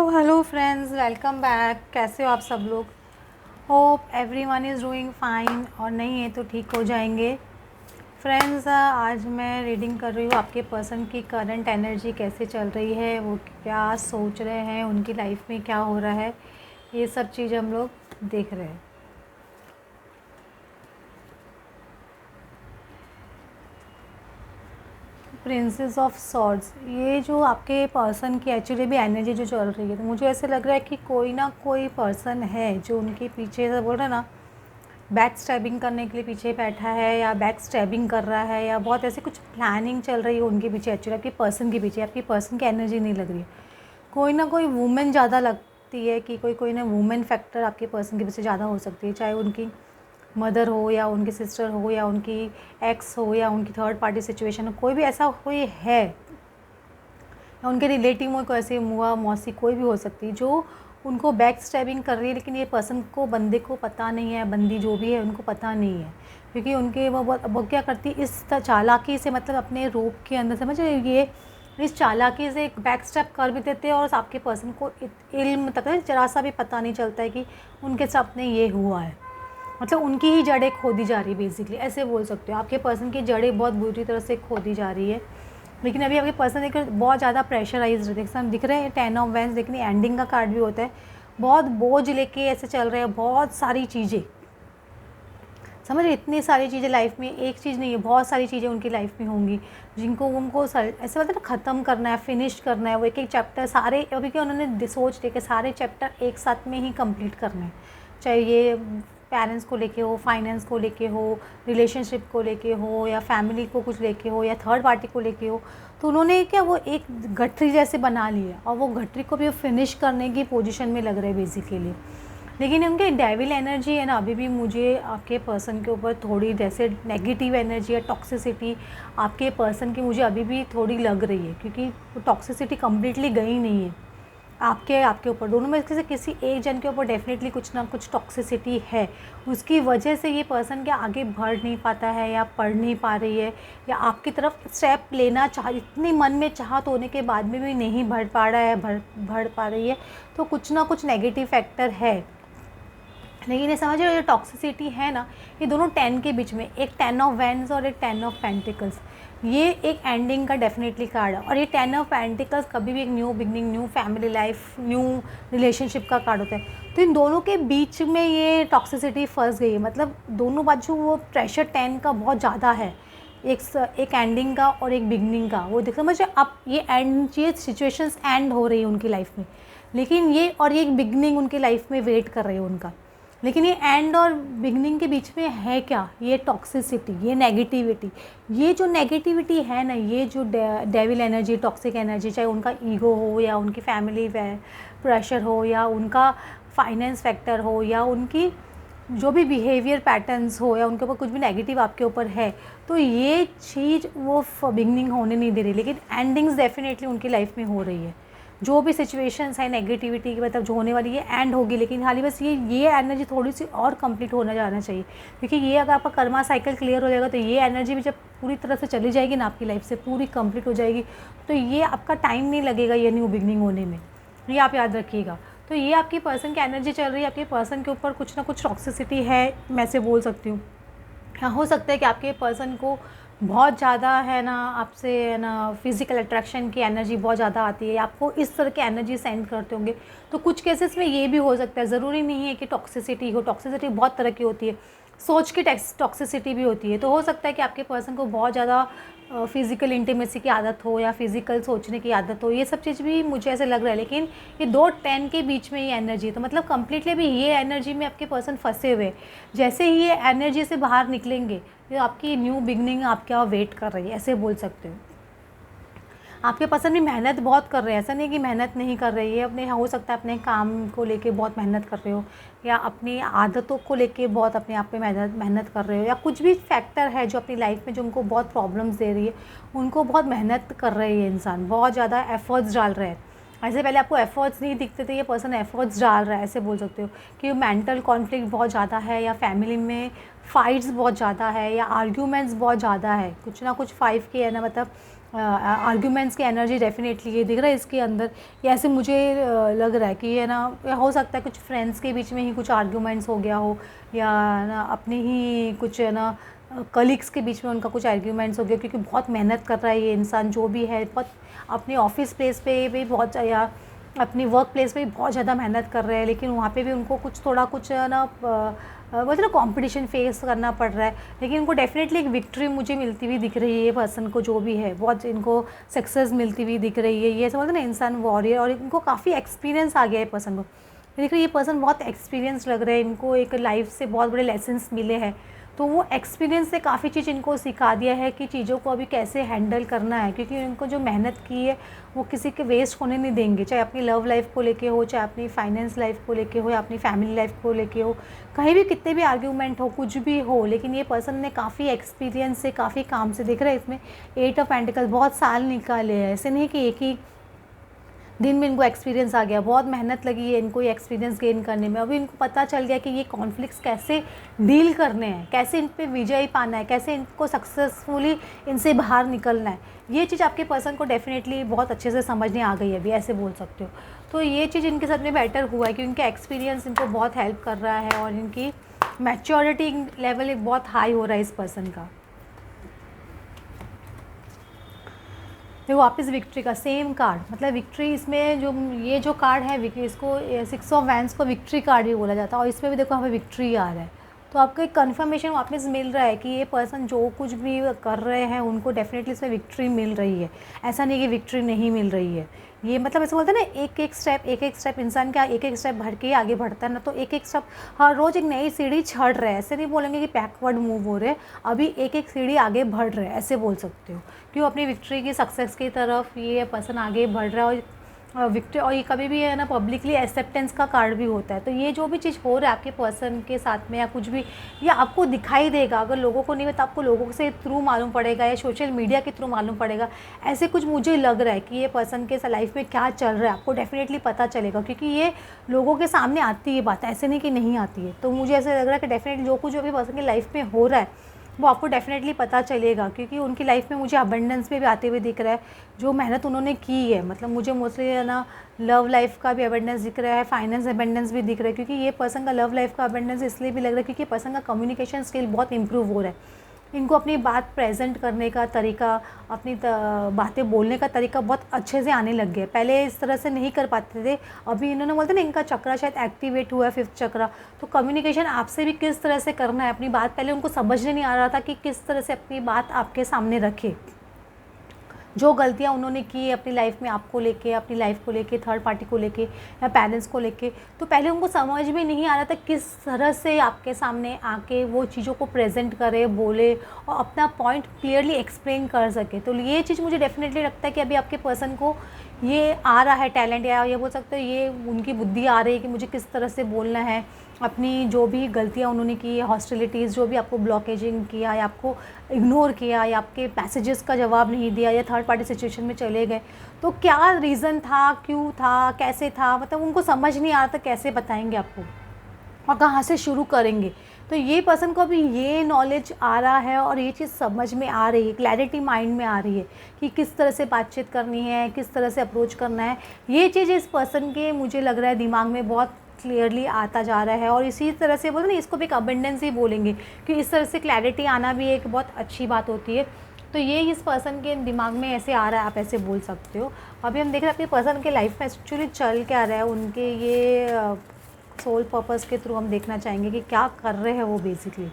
Hello friends, welcome back. कैसे हो आप सब लोग? Hope everyone is doing fine, और नहीं है तो ठीक हो जाएंगे। फ्रेंड्स, आज मैं रीडिंग कर रही हूँ आपके पर्सन की करंट एनर्जी कैसे चल रही है, वो क्या सोच रहे हैं, उनकी लाइफ में क्या हो रहा है, ये सब चीज़ हम लोग देख रहे हैं। प्रिंसेस ऑफ सॉर्ड्स, ये जो आपके पर्सन की एक्चुअली भी एनर्जी जो चल रही है, तो मुझे ऐसे लग रहा है कि कोई ना कोई पर्सन है जो उनके पीछे से बोल रहे हैं ना, बैक स्टैबिंग करने के लिए पीछे बैठा है, या बैक स्टैबिंग कर रहा है, या बहुत ऐसी कुछ प्लानिंग चल रही है उनके पीछे। एक्चुअली आपके पर्सन के पीछे आपकी पर्सन की एनर्जी नहीं लग रही है। कोई ना कोई वुमेन ज़्यादा लगती है कि कोई कोई ना वुमेन फैक्टर आपके पर्सन के पीछे ज़्यादा हो सकती है, चाहे उनकी मदर हो या उनकी सिस्टर हो या उनकी एक्स हो या उनकी थर्ड पार्टी सिचुएशन हो, कोई भी ऐसा कोई है, या उनके रिलेटिव में कोई ऐसे मुआ मौसी कोई भी हो सकती है जो उनको बैक स्टैबिंग कर रही है। लेकिन ये पर्सन को, बंदे को पता नहीं है, बंदी जो भी है उनको पता नहीं है, क्योंकि उनके वो क्या करती है इस चालाकी से, मतलब अपने रूप के अंदर समझ ये इस चालाकी से एक बैक स्टेप कर भी देते हैं, और आपके पर्सन को इल्म तक जरा सा भी पता नहीं चलता है कि उनके साथ में ये हुआ है। मतलब उनकी ही जड़ें खोदी जा रही है, बेसिकली ऐसे बोल सकते हो। आपके पर्सन की जड़ें बहुत बुरी तरह से खोदी जा रही है। लेकिन अभी आपके पर्सन एक बहुत ज़्यादा प्रेशराइज दिख रहे हैं। 10 ऑफ वैंस, लेकिन एंडिंग का कार्ड भी होता है। बहुत बोझ लेके ऐसे चल रहे हैं, बहुत सारी चीज़ें, समझ रहे, इतनी सारी चीज़ें लाइफ में, एक चीज़ नहीं है, बहुत सारी चीज़ें उनकी लाइफ में होंगी जिनको उनको ऐसे मतलब ख़त्म करना है, फिनिश करना है। वो एक एक चैप्टर सारे अभी क्या उन्होंने सोच लिया कि सारे चैप्टर एक साथ में ही कंप्लीट करने हैं, चाहे ये पेरेंट्स को लेके हो, फाइनेंस को लेके हो, रिलेशनशिप को लेके हो, या फैमिली को कुछ लेके हो, या थर्ड पार्टी को लेके हो। तो उन्होंने क्या वो एक गठरी जैसे बना लिया, और वो गठरी को भी फिनिश करने की पोजीशन में लग रहे हैं बेसिकली। लेकिन उनके डेविल एनर्जी है ना, अभी भी मुझे आपके पर्सन के ऊपर थोड़ी जैसे नेगेटिव एनर्जी या टॉक्सिसिटी आपके पर्सन की मुझे अभी भी थोड़ी लग रही है, क्योंकि वो टॉक्सिसिटी कम्प्लीटली गई नहीं है। आपके ऊपर, दोनों में से किसी एक जन के ऊपर डेफिनेटली कुछ ना कुछ टॉक्सिसिटी है। उसकी वजह से ये पर्सन के आगे बढ़ नहीं पाता है, या पढ़ नहीं पा रही है, या आपकी तरफ स्टेप लेना इतनी मन में चाहत होने के बाद में भी नहीं बढ़ पा रहा है, बढ़ पा रही है। तो कुछ ना कुछ नेगेटिव फैक्टर है। लेकिन ये समझ रहे हो, ये टॉक्सिसिटी है ना, ये दोनों 10 के बीच में, एक 10 ऑफ वैंड्स और एक 10 ऑफ पेंटिकल्स, ये एक एंडिंग का डेफिनेटली कार्ड है। और ये 10 ऑफ पेंटिकल्स कभी भी एक new beginning, new family life, new relationship का कार्ड होता है। तो इन दोनों के बीच में ये टॉक्सिसिटी फंस गई है, मतलब दोनों बाजू वो प्रेशर 10 का बहुत ज़्यादा है, एक एंडिंग का और एक बिगनिंग का। वो देख समझ अब ये सिचुएशंस एंड हो रही है उनकी लाइफ में, लेकिन ये और ये एक बिगनिंग उनकी लाइफ में वेट कर रही है उनका। लेकिन ये एंड और बिगनिंग के बीच में है क्या? ये टॉक्सिसिटी, ये नेगेटिविटी। ये जो नेगेटिविटी है ना, ये जो डेविल एनर्जी, टॉक्सिक एनर्जी, चाहे उनका ईगो हो, या उनकी फैमिली प्रेशर हो, या उनका फाइनेंस फैक्टर हो, या उनकी जो भी बिहेवियर पैटर्न्स हो, या उनके ऊपर कुछ भी नेगेटिव आपके ऊपर है, तो ये चीज़ वो बिगनिंग होने नहीं दे रही, लेकिन एंडिंग्स डेफिनेटली उनकी लाइफ में हो रही है। जो भी सिचुएशंस है नेगेटिविटी की, मतलब जो होने वाली ये एंड होगी, लेकिन खाली बस ये एनर्जी थोड़ी सी और कंप्लीट होना जाना चाहिए। क्योंकि ये अगर आपका कर्मा साइकिल क्लियर हो जाएगा, तो ये एनर्जी भी जब पूरी तरह से चली जाएगी ना, आपकी लाइफ से पूरी कंप्लीट हो जाएगी, तो ये आपका टाइम नहीं लगेगा ये न्यू बिगनिंग होने में, ये आप याद रखिएगा। तो ये आपकी पर्सन की एनर्जी चल रही है, आपके पर्सन के ऊपर कुछ ना कुछ टॉक्सिसिटी है, मैं से बोल सकती हूँ। हाँ, हो सकता है कि आपके पर्सन को बहुत ज़्यादा है ना, आपसे है ना फिज़िकल अट्रैक्शन की एनर्जी बहुत ज़्यादा आती है, आपको इस तरह की एनर्जी सेंड करते होंगे। तो कुछ केसेस में ये भी हो सकता है, ज़रूरी नहीं है कि टॉक्सिसिटी हो। टॉक्सिसिटी बहुत तरह की होती है, सोच की टॉक्सिसिटी भी होती है। तो हो सकता है कि आपके पर्सन को बहुत ज़्यादा फ़िज़िकल इंटीमेसी की आदत हो, या फिज़िकल सोचने की आदत हो, ये सब चीज़ भी मुझे ऐसे लग रहा है। लेकिन ये 2-10 के बीच में ये एनर्जी, तो मतलब कम्प्लीटली भी ये एनर्जी में आपके पर्सन फंसे हुए। जैसे ही ये एनर्जी से बाहर निकलेंगे, तो आपकी न्यू बिगनिंग आपका वेट कर रही है, ऐसे बोल सकते हो। आपके पर्सन भी मेहनत बहुत कर रहे हैं, ऐसा नहीं कि मेहनत नहीं कर रही है। अपने, हो सकता है अपने काम को लेके बहुत मेहनत कर रहे हो, या अपनी आदतों को लेके बहुत अपने आप पे मेहनत कर रहे हो, या कुछ भी फैक्टर है जो अपनी लाइफ में जो उनको बहुत प्रॉब्लम्स दे रही है, उनको बहुत मेहनत कर रहे हैं इंसान, बहुत ज़्यादा एफर्ट्स डाल रहे हैं। ऐसे पहले आपको एफर्ट्स नहीं दिखते थे, ये पर्सन एफर्ट्स डाल रहा है, ऐसे बोल सकते हो कि मेंटल कॉन्फ्लिक्ट बहुत ज़्यादा है, या फैमिली में फाइट्स बहुत ज़्यादा है, या आर्ग्यूमेंट्स बहुत ज़्यादा है। कुछ ना कुछ 5 की है ना, मतलब आर्ग्यूमेंट्स की एनर्जी डेफिनेटली ये दिख रहा है इसके अंदर। ये ऐसे मुझे लग रहा है कि ये ना हो सकता है कुछ फ्रेंड्स के बीच में ही कुछ आर्ग्यूमेंट्स हो गया हो, या ना अपने ही कुछ है ना कलीग्स के बीच में उनका कुछ आर्ग्यूमेंट्स हो गया, क्योंकि बहुत मेहनत कर रहा है ये इंसान जो भी है, बहुत अपने ऑफिस प्लेस पे भी बहुत, या अपनी वर्क प्लेस पे भी बहुत ज़्यादा मेहनत कर रहे हैं, लेकिन वहाँ पे भी उनको कुछ थोड़ा कुछ ना बोलते ना कंपटीशन फेस करना पड़ रहा है। लेकिन उनको डेफिनेटली एक विक्ट्री मुझे मिलती हुई दिख रही है, ये पर्सन को जो भी है बहुत इनको सक्सेस मिलती हुई दिख रही है। ये समझते ना इंसान वॉरियर, और इनको काफ़ी एक्सपीरियंस आ गया है पर्सन को। देख रहे ये पर्सन बहुत एक्सपीरियंस लग रहा है, इनको एक लाइफ से बहुत बड़े लेसन्स मिले हैं, तो वो एक्सपीरियंस से काफ़ी चीज़ इनको सिखा दिया है कि चीज़ों को अभी कैसे हैंडल करना है, क्योंकि इनको जो मेहनत की है वो किसी के वेस्ट होने नहीं देंगे, चाहे अपनी लव लाइफ को लेके हो, चाहे अपनी फाइनेंस लाइफ को लेके हो, या अपनी फैमिली लाइफ को लेके हो, कहीं भी कितने भी आर्ग्यूमेंट हो, कुछ भी हो, लेकिन ये पर्सन ने काफ़ी एक्सपीरियंस से, काफ़ी काम से, देख रहे हैं इसमें 8 ऑफ पेंटिकल, बहुत साल निकाले हैं, ऐसे नहीं कि एक ही दिन में इनको एक्सपीरियंस आ गया, बहुत मेहनत लगी है इनको ये एक्सपीरियंस गेन करने में। अभी इनको पता चल गया कि ये कॉन्फ्लिक्ट्स कैसे डील करने हैं, कैसे इन पे विजय पाना है, कैसे इनको सक्सेसफुली इनसे बाहर निकलना है। ये चीज़ आपके पर्सन को डेफिनेटली बहुत अच्छे से समझने आ गई है अभी, ऐसे बोल सकते हो। तो ये चीज़ इनके साथ में बेटर हुआ है कि इनका एक्सपीरियंस इनको बहुत हेल्प कर रहा है, और इनकी मैच्योरिटी लेवल बहुत हाई हो रहा है इस पर्सन का। देखो वापस विक्ट्री का सेम कार्ड, मतलब विक्ट्री इसमें जो ये जो कार्ड है इसको 6 ऑफ वैंड्स को विक्ट्री कार्ड भी बोला जाता है, और इसमें भी देखो हमें विक्ट्री आ रहा है। तो आपको एक कन्फर्मेशन वापस मिल रहा है कि ये पर्सन जो कुछ भी कर रहे हैं उनको डेफिनेटली इसमें विक्ट्री मिल रही है, ऐसा नहीं कि विक्ट्री नहीं मिल रही है। ये मतलब ऐसे बोलते हैं ना, एक एक स्टेप इंसान का एक एक स्टेप भर के आगे बढ़ता है ना, तो एक एक स्टेप हर रोज़ एक नई सीढ़ी चढ़ रहा है, ऐसे नहीं बोलेंगे कि बैकवर्ड मूव हो रहे हैं, अभी एक एक सीढ़ी आगे बढ़ रहे हैं, ऐसे बोल सकते हो। क्यों अपनी विक्ट्री की सक्सेस की तरफ ये पर्सन आगे बढ़ रहा है, और विक्ट्री, और ये कभी भी है ना पब्लिकली एक्सेप्टेंस का कार्ड भी होता है। तो ये जो भी चीज़ हो रहा है आपके पर्सन के साथ में, या कुछ भी, ये आपको दिखाई देगा, अगर लोगों को नहीं पता आपको लोगों से थ्रू मालूम पड़ेगा, या सोशल मीडिया के थ्रू मालूम पड़ेगा। ऐसे कुछ मुझे लग रहा है कि ये पर्सन के लाइफ में क्या चल रहा है आपको डेफिनेटली पता चलेगा, क्योंकि ये लोगों के सामने आती है बात, ऐसे नहीं कि नहीं आती है। तो मुझे ऐसे लग रहा है कि डेफिनेटली जो कुछ भी पर्सन की लाइफ में हो रहा है वो आपको डेफिनेटली पता चलेगा, क्योंकि उनकी लाइफ में मुझे अबंडेंस भी आते हुए दिख रहा है, जो मेहनत उन्होंने की है। मतलब मुझे मोस्टली है ना लव लाइफ का भी अबंडेंस दिख रहा है, फाइनेंस अबंडेंस भी दिख रहा है, क्योंकि ये पर्सन का लव लाइफ का अबंडेंस इसलिए भी लग रहा है क्योंकि पर्सन का कम्युनिकेशन स्किल बहुत इंप्रूव हो रहा है। इनको अपनी बात प्रेजेंट करने का तरीका, अपनी बातें बोलने का तरीका बहुत अच्छे से आने लग गया। पहले इस तरह से नहीं कर पाते थे, अभी इन्होंने बोलते ना इनका चक्रा शायद एक्टिवेट हुआ है, 5th चक्रा। तो कम्युनिकेशन आपसे भी किस तरह से करना है, अपनी बात पहले उनको समझने नहीं आ रहा था कि किस तरह से अपनी बात आपके सामने रखे। जो गलतियाँ उन्होंने की है अपनी लाइफ में आपको लेके, अपनी लाइफ को लेके, थर्ड पार्टी को लेके, या पेरेंट्स को लेके, तो पहले उनको समझ में नहीं आ रहा था किस तरह से आपके सामने आके वो चीज़ों को प्रेजेंट करे, बोले, और अपना पॉइंट क्लियरली एक्सप्लेन कर सके। तो ये चीज़ मुझे डेफिनेटली लगता है कि अभी आपके पर्सन को ये आ रहा है टैलेंट, या ये बोल सकते हो ये उनकी बुद्धि आ रही है कि मुझे किस तरह से बोलना है, अपनी जो भी गलतियाँ उन्होंने की है, हॉस्टिलिटीज़ जो भी आपको ब्लॉकेजिंग किया, या आपको इग्नोर किया, या आपके मैसेजेस का जवाब नहीं दिया, या थर्ड पार्टी सिचुएशन में चले गए, तो क्या रीज़न था, क्यों था, कैसे था, मतलब उनको समझ नहीं आ रहा था कैसे बताएंगे आपको, और कहाँ से शुरू करेंगे। तो ये पर्सन को अभी ये नॉलेज आ रहा है, और ये चीज़ समझ में आ रही है, क्लैरिटी माइंड में आ रही है कि किस तरह से बातचीत करनी है, किस तरह से अप्रोच करना है। ये चीज़ इस पर्सन के मुझे लग रहा है दिमाग में बहुत क्लियरली आता जा रहा है, और इसी तरह से बोलते ना इसको भी एक अबंडेंस ही बोलेंगे, कि इस तरह से क्लैरिटी आना भी एक बहुत अच्छी बात होती है। तो ये इस पर्सन के दिमाग में ऐसे आ रहा है, आप ऐसे बोल सकते हो। अभी हम देख रहे हैं आपके पर्सन के लाइफ में एक्चुअली चल क्या रहा है, उनके ये सोल पर्पस के थ्रू हम देखना चाहेंगे कि क्या कर रहे हैं वो बेसिकली।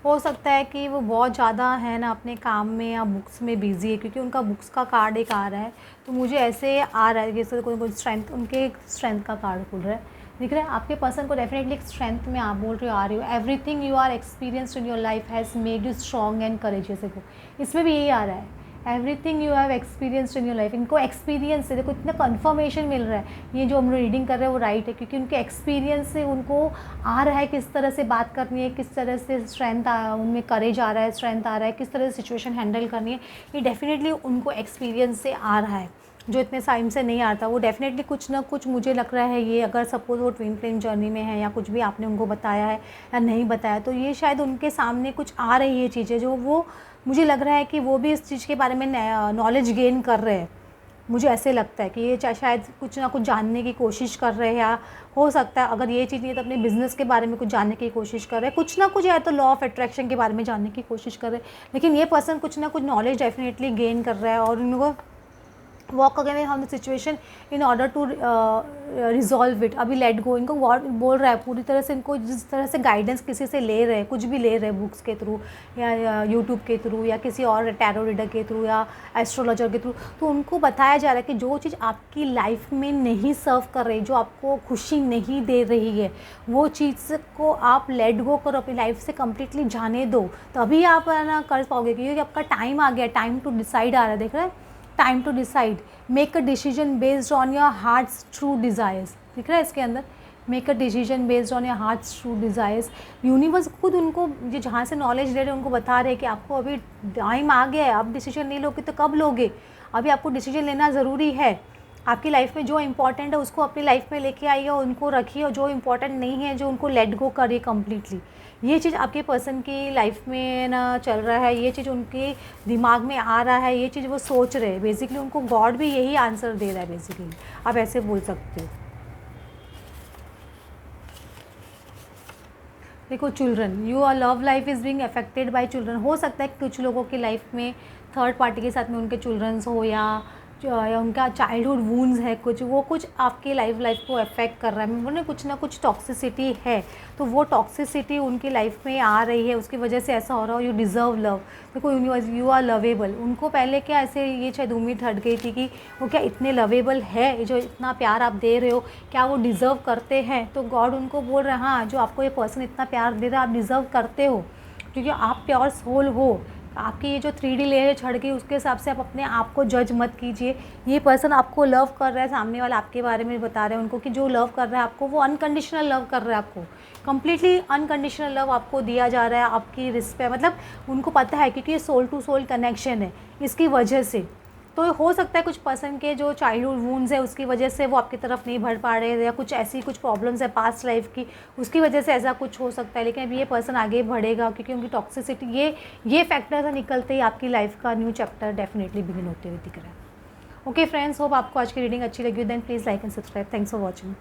हो सकता है कि वो बहुत ज़्यादा है ना अपने काम में या बुक्स में बिज़ी है, क्योंकि उनका बुक्स का कार्ड एक आ रहा है। तो मुझे ऐसे आ रहा है जैसे कोई स्ट्रेंथ, उनके स्ट्रेंथ का कार्ड खुल रहा है, दिख रहा है आपके पर्सन को डेफिनेटली एक स्ट्रेंथ में आप बोल रहे हो, आ रही हो। Everything you are experienced in your life has made you strong and courageous. देखो इसमें भी यही आ रहा है, everything you have experienced in your life. इनको एक्सपीरियंस से देखो इतना कन्फर्मेशन मिल रहा है, ये जो हम रीडिंग कर रहे हैं वो राइट है, क्योंकि उनके एक्सपीरियंस से उनको आ रहा है किस तरह से बात करनी है, किस तरह से स्ट्रेंथ उनमें करेज आ रहा है, स्ट्रेंथ आ रहा है, किस तरह से सिचुएशन हैंडल करनी है। ये डेफिनेटली उनको एक्सपीरियंस से आ रहा है, जो इतने टाइम से नहीं आता। वो डेफिनेटली कुछ ना कुछ मुझे लग रहा है, ये अगर सपोज़ वो ट्विन फ्लेम जर्नी में है, या कुछ भी आपने उनको बताया है या नहीं बताया, तो ये शायद उनके सामने कुछ आ रही है चीज़ें जो वो मुझे लग रहा है कि वो भी इस चीज़ के बारे में नॉलेज गेन कर रहे हैं। मुझे ऐसे लगता है कि ये शायद कुछ ना कुछ जानने की कोशिश कर रहे हैं, या हो सकता है अगर ये चीज़ नहीं है तो अपने बिज़नेस के बारे में कुछ जानने की कोशिश कर रहे हैं, कुछ ना कुछ, या तो लॉ ऑफ अट्रैक्शन के बारे में जानने की कोशिश कर रहे हैं। लेकिन ये पर्सन कुछ ना कुछ नॉलेज डेफिनेटली गेन कर रहा है, और उनको walk away on the situation in order to resolve it. अभी लेट गो, इनको बोल रहा है पूरी तरह से। इनको जिस तरह से गाइडेंस किसी से ले रहे हैं, कुछ भी ले रहे हैं, बुक्स के थ्रू या यूट्यूब के थ्रू या किसी और टैरो रीडर के थ्रू या एस्ट्रोलॉजर के थ्रू, तो उनको बताया जा रहा है कि जो चीज़ आपकी लाइफ में नहीं सर्व कर रही, जो आपको खुशी नहीं दे रही है, वो चीज़ को आप लेट गो करो, अपनी लाइफ से कम्प्लीटली जाने दो, तभी आप ना कर पाओगे। क्योंकि आपका टाइम आ गया, टाइम टू डिसाइड आ रहा है, देख रहे हैं, time to decide, make a decision based on your heart's true desires. दिख रहा है इसके अंदर, make a decision based on your heart's true desires. Universe खुद उनको, जो जहाँ से नॉलेज ले रहे हैं, उनको बता रहे हैं कि आपको अभी टाइम आ गया है, आप डिसीजन नहीं लोगे तो कब लोगे, अभी आपको डिसीजन लेना ज़रूरी है। आपकी लाइफ में जो इंपॉर्टेंट है उसको अपनी लाइफ में लेके आइए, उनको रखिए, और जो इंपॉर्टेंट नहीं है, जो उनको लेट गो करिए कम्प्लीटली। ये चीज़ आपके पर्सन की लाइफ में ना चल रहा है, ये चीज़ उनके दिमाग में आ रहा है, ये चीज़ वो सोच रहे हैं। बेसिकली उनको गॉड भी यही आंसर दे रहा है, बेसिकली आप ऐसे बोल सकते हो। देखो, children, your love life is being affected by children. हो सकता है कुछ लोगों की लाइफ में थर्ड पार्टी के साथ में उनके चिल्ड्रंस हो, या उनका चाइल्डहुड वूंड्स है, कुछ वो कुछ आपकी लाइफ को अफेक्ट कर रहा है। उन्होंने कुछ ना कुछ टॉक्सिसिटी है, तो वो टॉक्सिसिटी उनकी लाइफ में आ रही है, उसकी वजह से ऐसा हो रहा हो। You deserve love. देखो, यू आर लवेबल। उनको पहले क्या ऐसे ये शायद उम्मीद हट गई थी कि वो क्या इतने लवेबल है, जो इतना प्यार आप दे रहे हो, क्या वो डिज़र्व करते हैं। तो गॉड उनको बोल रहे हैं, हाँ, जो आपको ये पर्सन इतना प्यार दे रहा है, आप डिज़र्व करते हो, क्योंकि आप प्योर सोल हो। आपकी ये जो 3D लेयर छड़ गई, उसके हिसाब से आप अपने आप को जज मत कीजिए। ये पर्सन आपको लव कर रहा है, सामने वाला आपके बारे में बता रहे हैं उनको कि जो लव कर रहा है आपको, वो अनकंडीशनल लव कर रहा है आपको, कम्प्लीटली अनकंडीशनल लव आपको दिया जा रहा है, आपकी रिस्पेक्ट, मतलब उनको पता है, क्योंकि ये सोल टू सोल कनेक्शन है, इसकी वजह से। तो हो सकता है कुछ पर्सन के जो चाइल्डहुड वूंड्स है, उसकी वजह से वो आपकी तरफ नहीं बढ़ पा रहे, या कुछ ऐसी कुछ प्रॉब्लम्स है पास्ट लाइफ की, उसकी वजह से ऐसा कुछ हो सकता है। लेकिन अभी ये पर्सन आगे बढ़ेगा, क्योंकि उनकी टॉक्सिसिटी, ये फैक्टर से निकलते ही आपकी लाइफ का न्यू चैप्टर डेफिनेटली बिगिन होते हुए दिख रहा है। ओके फ्रेंड्स, होप आपको आज की रीडिंग अच्छी लगी, then please like and subscribe. Thanks for watching.